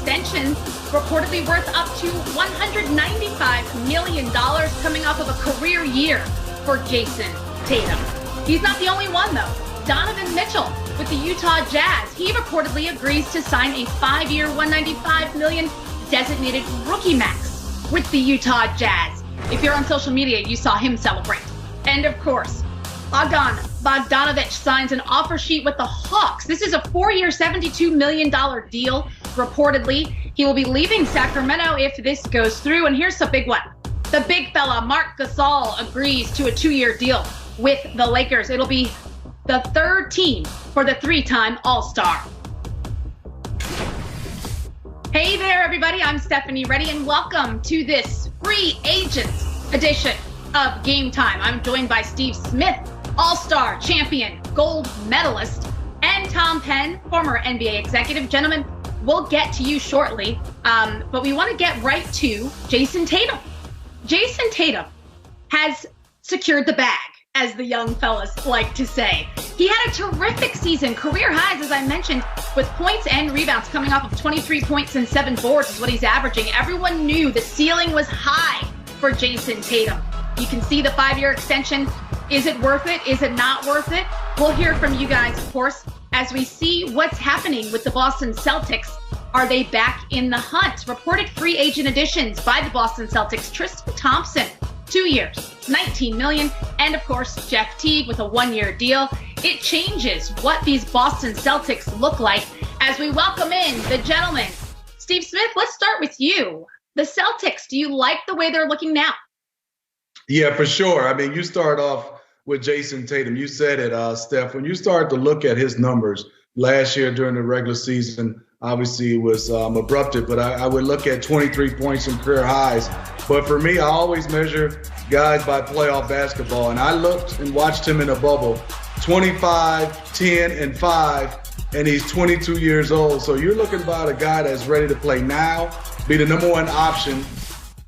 extension, reportedly worth up to $195 million, coming off of a career year for Jason Tatum. He's not the only one, though. Donovan Mitchell with the Utah Jazz. He reportedly agrees to sign a 5-year, $195 million designated rookie max with the Utah Jazz. If you're on social media, you saw him celebrate. And of course, Bogdanović signs an offer sheet with the Hawks. This is a 4-year, $72 million deal. Reportedly, he will be leaving Sacramento if this goes through. And here's the big one. The big fella, Marc Gasol, agrees to a 2-year deal with the Lakers. It'll be the third team for the 3-time All-Star. Hey there, everybody. I'm Stephanie Reddy, and welcome to this free agents edition of Game Time. I'm joined by Steve Smith, All-Star champion, gold medalist, and Tom Penn, former NBA executive. Gentlemen, we'll get to you shortly, but we want to get right to Jason Tatum. Jason Tatum has secured the bag, as the young fellas like to say. He had a terrific season, career highs, as I mentioned, with points and rebounds coming off of 23 points and 7 boards is what he's averaging. Everyone knew the ceiling was high for Jason Tatum. You can see the 5-year extension. Is it worth it? Is it not worth it? We'll hear from you guys, of course, as we see what's happening with the Boston Celtics. Are they back in the hunt? Reported free agent additions by the Boston Celtics. Tristan Thompson, 2 years, $19 million. And of course, Jeff Teague with a 1-year deal. It changes what these Boston Celtics look like as we welcome in the gentlemen. Steve Smith, let's start with you. The Celtics, do you like the way they're looking now? Yeah, for sure. I mean, you start off with Jason Tatum. You said it, Steph. When you start to look at his numbers last year during the regular season, obviously it was abrupted, but I would look at 23 points and career highs. But for me, I always measure guys by playoff basketball. And I looked and watched him in a bubble, 25, 10, and 5, and he's 22 years old. So you're looking about a guy that's ready to play now, be the number 1 option,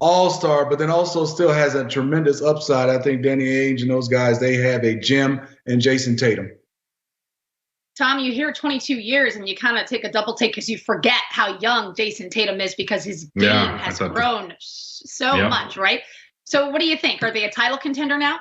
all-star, but then also still has a tremendous upside. I think Danny Ainge and those guys, they have a gem in Jason Tatum. Tom, you hear 22 years and you kind of take a double take because you forget how young Jason Tatum is because his game has grown so much, right? So what do you think? Are they a title contender now?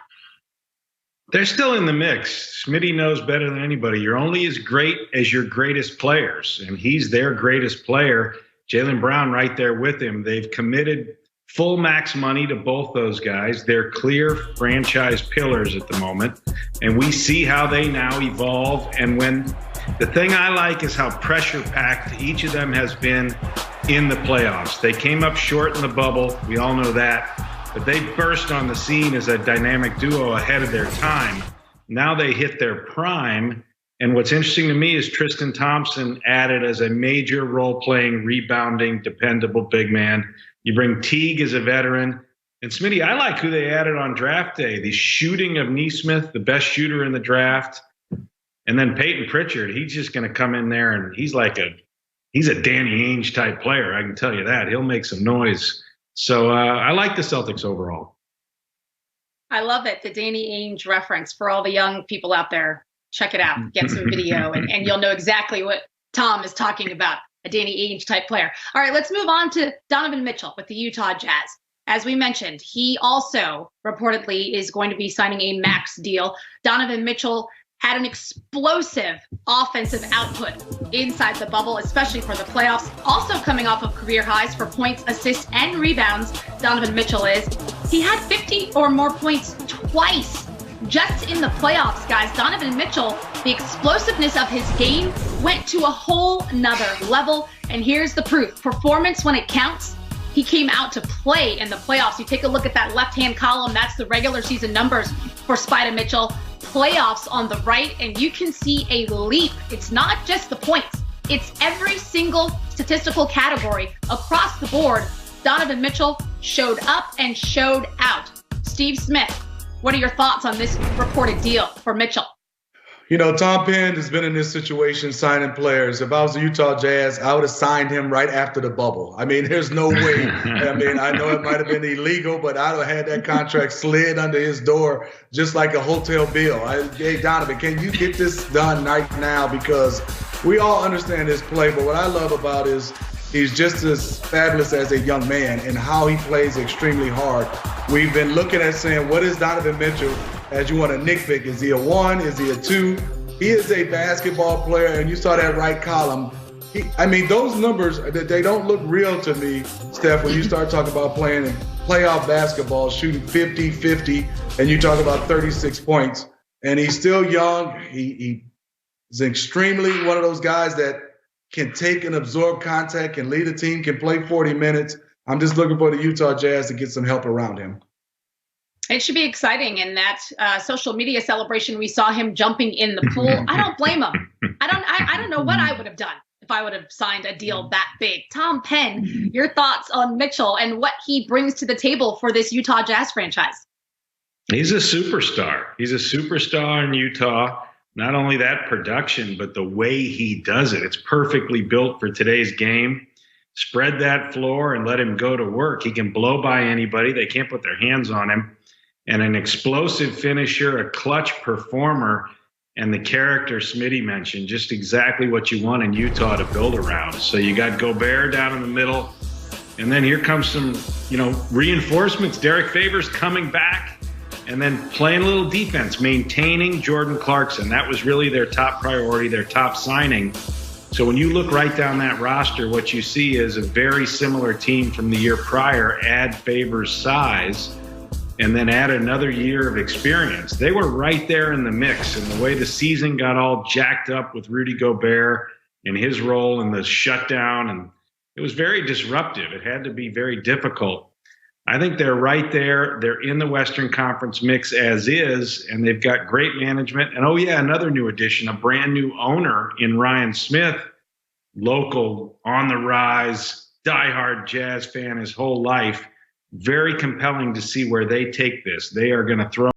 They're still in the mix. Smitty knows better than anybody. You're only as great as your greatest players, and he's their greatest player. Jaylen Brown right there with him. They've committed full max money to both those guys. They're clear franchise pillars at the moment, and we see how they now evolve. And when the thing I like is how pressure packed each of them has been in the playoffs. They came up short in the bubble. We all know that, but they burst on the scene as a dynamic duo ahead of their time. Now they hit their prime. And what's interesting to me is Tristan Thompson added as a major role-playing, rebounding, dependable big man. You bring Teague as a veteran. And Smitty, I like who they added on draft day. The shooting of Nesmith, the best shooter in the draft. And then Peyton Pritchard, he's just going to come in there and he's a Danny Ainge type player. I can tell you that. He'll make some noise. So I like the Celtics overall. I love it. The Danny Ainge reference for all the young people out there. Check it out. Get some video and you'll know exactly what Tom is talking about. A Danny Ainge type player. All right, let's move on to Donovan Mitchell with the Utah Jazz. As we mentioned, he also reportedly is going to be signing a max deal. Donovan Mitchell had an explosive offensive output inside the bubble, especially for the playoffs. Also coming off of career highs for points, assists, and rebounds, Donovan Mitchell is. He had 50 or more points twice just in the playoffs, guys. Donovan Mitchell, the explosiveness of his game went to a whole nother level. And here's the proof. Performance when it counts. He came out to play in the playoffs. You take a look at that left-hand column. That's the regular season numbers for Spider Mitchell. Playoffs on the right, and you can see a leap. It's not just the points. It's every single statistical category across the board. Donovan Mitchell showed up and showed out. Steve Smith, what are your thoughts on this reported deal for Mitchell? You know, Tom Penn has been in this situation signing players. If I was the Utah Jazz, I would have signed him right after the bubble. I mean, there's no way. I mean, I know it might have been illegal, but I'd have had that contract slid under his door just like a hotel bill. Hey, Donovan, can you get this done right now? Because we all understand his play, but what I love about is he's just as fabulous as a young man, and how he plays extremely hard. We've been looking at saying, what is Donovan Mitchell, as you want to nitpick? Is he a 1? Is he a 2? He is a basketball player, and you saw that right column. Those numbers, they don't look real to me, Steph, when you start talking about playing in playoff basketball, shooting 50, and you talk about 36 points. And he's still young. He is extremely one of those guys that can take and absorb contact, can lead a team, can play 40 minutes. I'm just looking for the Utah Jazz to get some help around him. It should be exciting. In that social media celebration, we saw him jumping in the pool. I don't blame him. I don't know what I would have done if I would have signed a deal that big. Tom Penn, your thoughts on Mitchell and what he brings to the table for this Utah Jazz franchise? He's a superstar. He's a superstar in Utah. Not only that production, but the way he does it. It's perfectly built for today's game. Spread that floor and let him go to work. He can blow by anybody. They can't put their hands on him. And an explosive finisher, a clutch performer, and the character Smitty mentioned, just exactly what you want in Utah to build around. So you got Gobert down in the middle, and then here comes some, reinforcements. Derek Favors coming back, and then playing a little defense, maintaining Jordan Clarkson. That was really their top priority, their top signing. So when you look right down that roster, what you see is a very similar team from the year prior. Add Favors' size, and then add another year of experience. They were right there in the mix, and the way the season got all jacked up with Rudy Gobert and his role in the shutdown, and it was very disruptive. It had to be very difficult. I think they're right there. They're in the Western Conference mix as is, and they've got great management. And, another new addition, a brand new owner in Ryan Smith, local, on the rise, diehard Jazz fan his whole life. Very compelling to see where they take this. They are going to throw